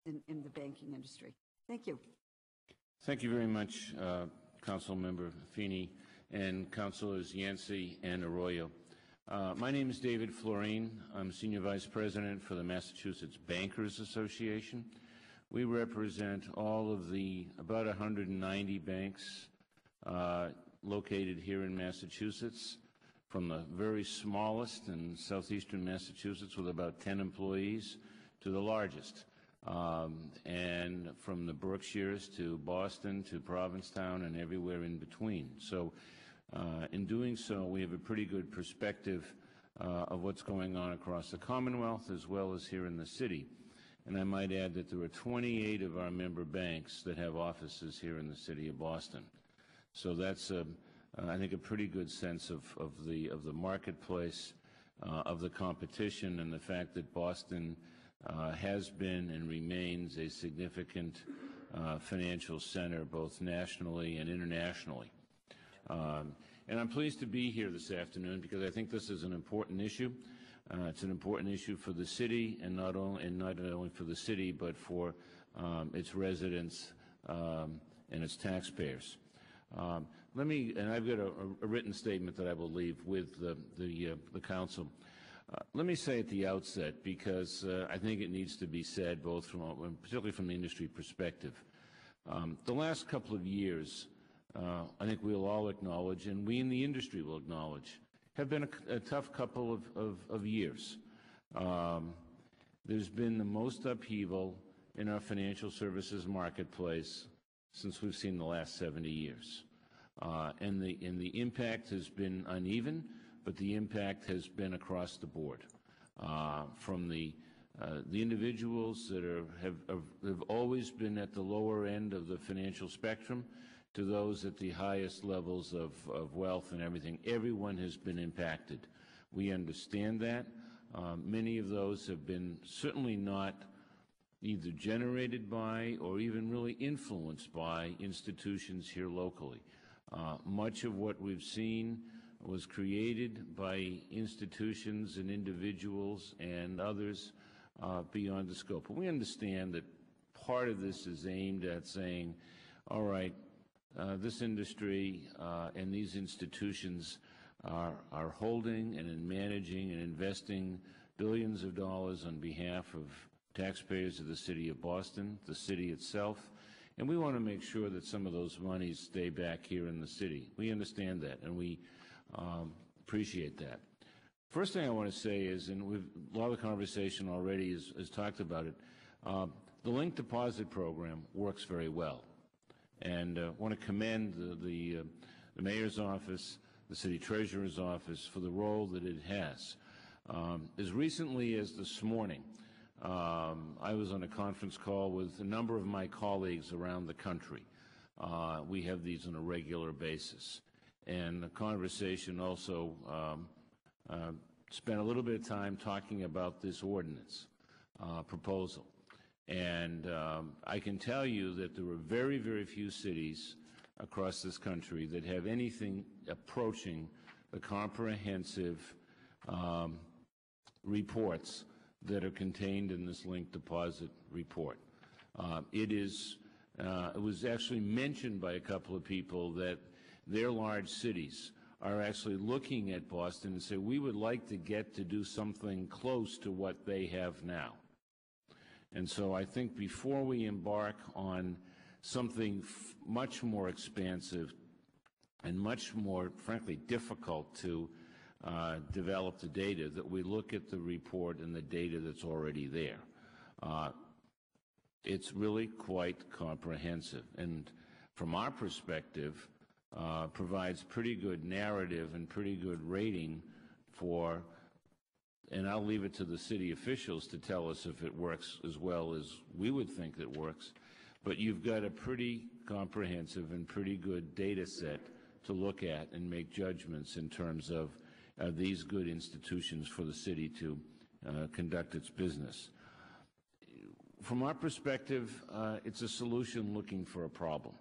in the banking industry. Thank you. Thank you very much, Councilmember Feeney and Councilors Yancey and Arroyo. My name is David Florine. I'm Senior Vice President for the Massachusetts Bankers Association. We represent all of the about 190 banks located here in Massachusetts, from the very smallest in southeastern Massachusetts with about 10 employees to the largest, and from the Berkshires to Boston to Provincetown and everywhere in between. So in doing so, we have a pretty good perspective of what's going on across the Commonwealth as well as here in the city. And I might add that there are 28 of our member banks that have offices here in the city of Boston. So that's, I think, a pretty good sense of the marketplace, of the competition, and the fact that Boston has been and remains a significant financial center, both nationally and internationally. And I'm pleased to be here this afternoon because I think this is an important issue. It's an important issue for the city, and not only for the city, but for its residents and its taxpayers. And I've got a written statement that I will leave with the council. Let me say at the outset, because I think it needs to be said, both particularly from the industry perspective. The last couple of years, I think we'll all acknowledge, and we in the industry will acknowledge, have been a tough couple of years. There's been the most upheaval in our financial services marketplace since we've seen the last 70 years. And the impact has been uneven, but the impact has been across the board, from the individuals that have always been at the lower end of the financial spectrum to those at the highest levels of wealth and everything. Everyone has been impacted. We understand that. Many of those have been certainly not either generated by or even really influenced by institutions here locally. Much of what we've seen was created by institutions and individuals and others beyond the scope. But we understand that part of this is aimed at saying, all right, this industry and these institutions are holding and managing and investing billions of dollars on behalf of taxpayers of the city of Boston, the city itself, and we want to make sure that some of those monies stay back here in the city. We understand that, and we appreciate that. First thing I want to say is, and a lot of the conversation already has talked about it, the linked deposit program works very well. And I want to commend the mayor's office, the city treasurer's office, for the role that it has. As recently as this morning, I was on a conference call with a number of my colleagues around the country. We have these on a regular basis. And the conversation also spent a little bit of time talking about this ordinance proposal. And I can tell you that there are very, very few cities across this country that have anything approaching the comprehensive reports that are contained in this linked deposit report. It was actually mentioned by a couple of people that their large cities are actually looking at Boston and say, we would like to get to do something close to what they have now. And so I think before we embark on something much more expansive and much more, frankly, difficult to develop the data, that we look at the report and the data that's already there. It's really quite comprehensive, and from our perspective, provides pretty good narrative and pretty good rating for, and I'll leave it to the city officials to tell us if it works as well as we would think it works, but you've got a pretty comprehensive and pretty good data set to look at and make judgments in terms of these good institutions for the city to conduct its business. From our perspective, it's a solution looking for a problem.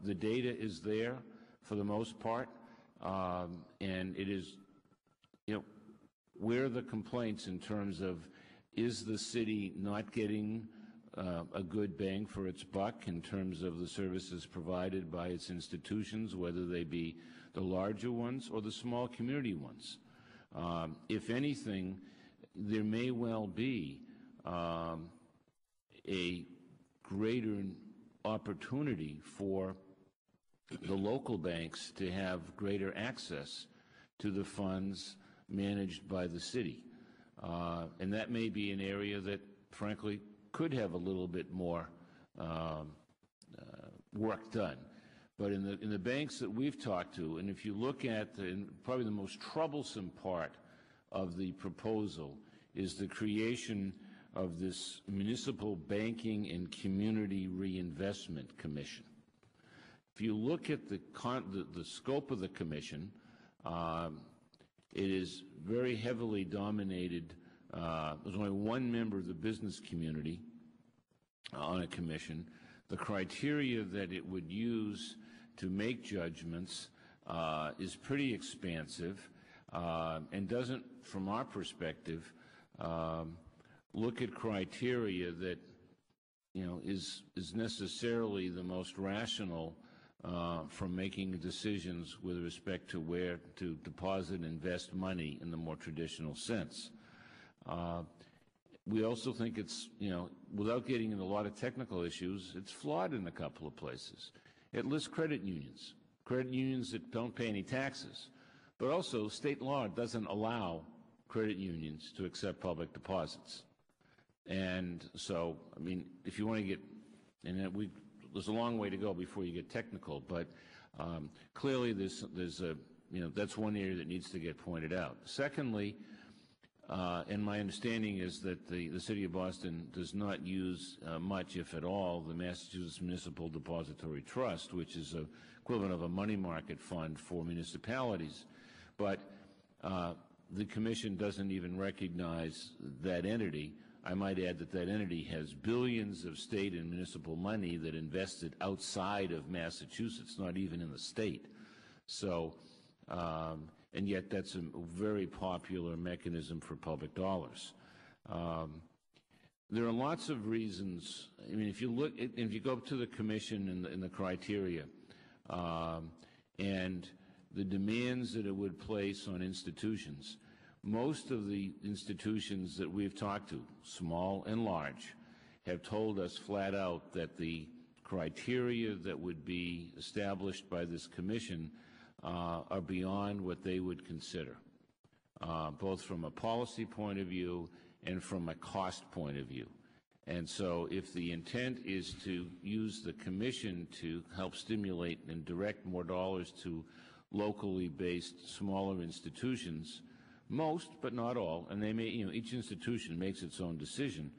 The data is there for the most part, and it is, where are the complaints in terms of, is the city not getting a good bang for its buck in terms of the services provided by its institutions, whether they be the larger ones or the small community ones. If anything, there may well be a greater opportunity for the local banks to have greater access to the funds managed by the city. And that may be an area that, frankly, could have a little bit more work done. But in the banks that we've talked to, and if you look at probably the most troublesome part of the proposal is the creation of this Municipal Banking and Community Reinvestment Commission. If you look at the scope of the commission, it is very heavily dominated. There's only one member of the business community on a commission. The criteria that it would use to make judgments is pretty expansive and doesn't, from our perspective, look at criteria that is necessarily the most rational from making decisions with respect to where to deposit and invest money in the more traditional sense. We also think it's, without getting into a lot of technical issues, it's flawed in a couple of places. It lists credit unions that don't pay any taxes, but also state law doesn't allow credit unions to accept public deposits. And so, I mean, if you want to get, there's a long way to go before you get technical, but clearly there's that's one area that needs to get pointed out. Secondly, and my understanding is that the City of Boston does not use much, if at all, the Massachusetts Municipal Depository Trust, which is the equivalent of a money market fund for municipalities. But the Commission doesn't even recognize that entity. I might add that that entity has billions of state and municipal money that invested outside of Massachusetts, not even in the state. So, and yet that's a very popular mechanism for public dollars. There are lots of reasons. I mean, if you go to the Commission and the criteria and the demands that it would place on institutions, most of the institutions that we've talked to, small and large, have told us flat out that the criteria that would be established by this Commission are beyond what they would consider, both from a policy point of view and from a cost point of view. And so if the intent is to use the Commission to help stimulate and direct more dollars to locally based smaller institutions, most but not all, and they may, each institution makes its own decision,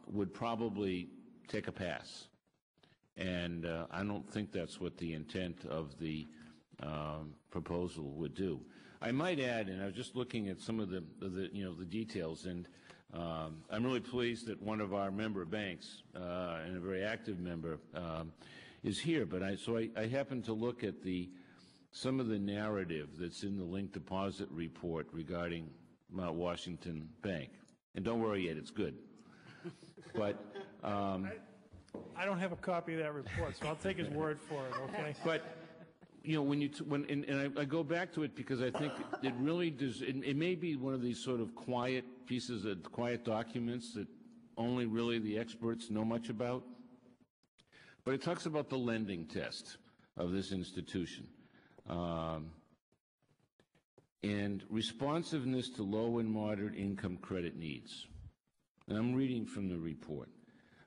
would probably take a pass. And I don't think that's what the intent of the proposal would do. I might add, and I was just looking at some of the details, and I'm really pleased that one of our member banks, and a very active member, is here. But I happened to look at some of the narrative that's in the linked deposit report regarding Mount Washington Bank. And don't worry yet, it's good. But I don't have a copy of that report, so I'll take his word for it, okay? But I go back to it because I think it really does. It may be one of these sort of quiet pieces of quiet documents that only really the experts know much about. But it talks about the lending test of this institution. And responsiveness to low and moderate income credit needs. And I'm reading from the report.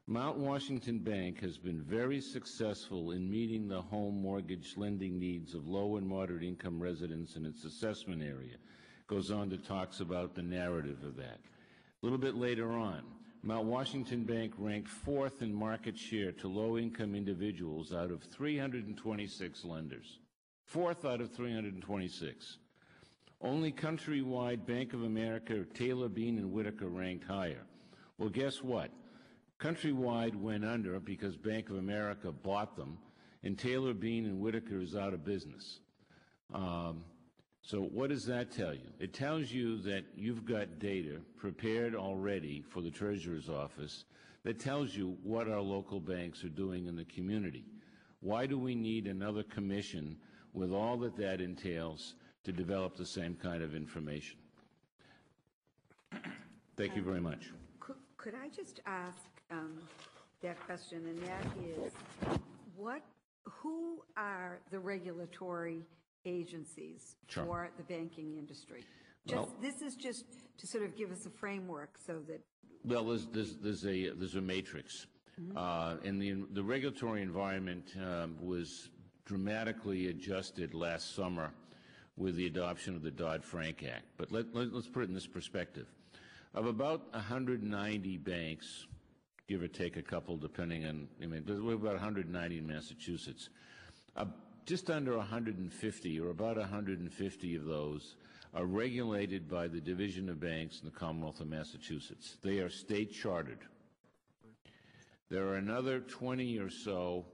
Mount Washington Bank has been very successful in meeting the home mortgage lending needs of low and moderate income residents in its assessment area. Goes on to talks about the narrative of that. A little bit later on, Mount Washington Bank ranked 4th in market share to low-income individuals out of 326 lenders. 4th out of 326. Only Countrywide, Bank of America, Taylor, Bean, and Whitaker ranked higher. Well, guess what? Countrywide went under because Bank of America bought them, and Taylor, Bean, and Whitaker is out of business. So what does that tell you? It tells you that you've got data prepared already for the Treasurer's Office that tells you what our local banks are doing in the community. Why do we need another commission with all that that entails to develop the same kind of information? Thank you very much. Could I just ask that question, and that is, who are the regulatory agencies Sure. for the banking industry? Well- This is just to sort of give us a framework so that. Well, there's a matrix. And the regulatory environment was dramatically adjusted last summer with the adoption of the Dodd-Frank Act. But let's put it in this perspective. Of about 190 banks, give or take a couple, depending on, we're about 190 in Massachusetts. Just under 150, or about 150 of those, are regulated by the Division of Banks in the Commonwealth of Massachusetts. They are state chartered. There are another 20 or so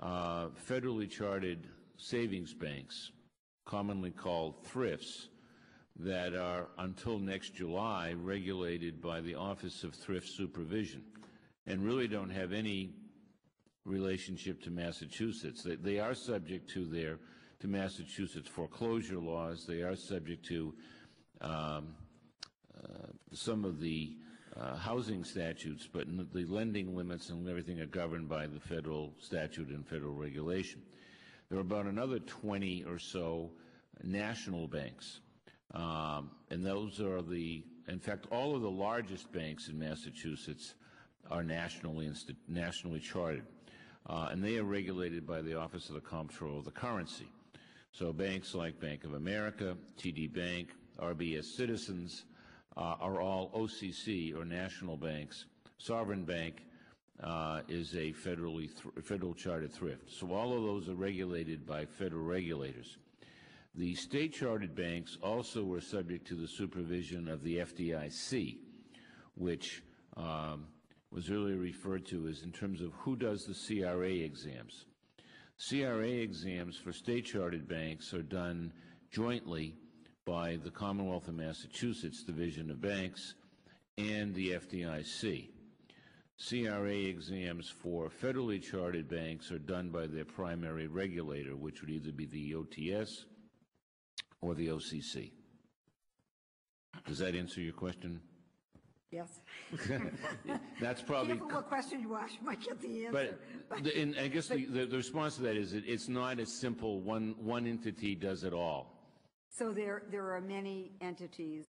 federally chartered savings banks, commonly called thrifts, that are, until next July, regulated by the Office of Thrift Supervision and really don't have any relationship to Massachusetts. They are subject to Massachusetts foreclosure laws. They are subject to some of the housing statutes, but the lending limits and everything are governed by the federal statute and federal regulation. There are about another 20 or so national banks. And those are in fact, all of the largest banks in Massachusetts are nationally chartered. And they are regulated by the Office of the Comptroller of the Currency. So banks like Bank of America, TD Bank, RBS Citizens are all OCC, or national banks. Sovereign Bank is a federal chartered thrift. So all of those are regulated by federal regulators. The state-chartered banks also were subject to the supervision of the FDIC, which was earlier referred to as in terms of who does the CRA exams. CRA exams for state-chartered banks are done jointly by the Commonwealth of Massachusetts Division of Banks and the FDIC. CRA exams for federally chartered banks are done by their primary regulator, which would either be the OTS or the OCC. Does that answer your question? Yes. That's probably. Careful what question you ask, you might get the answer. And I guess the response to that is it's not as simple. One entity does it all. So there are many entities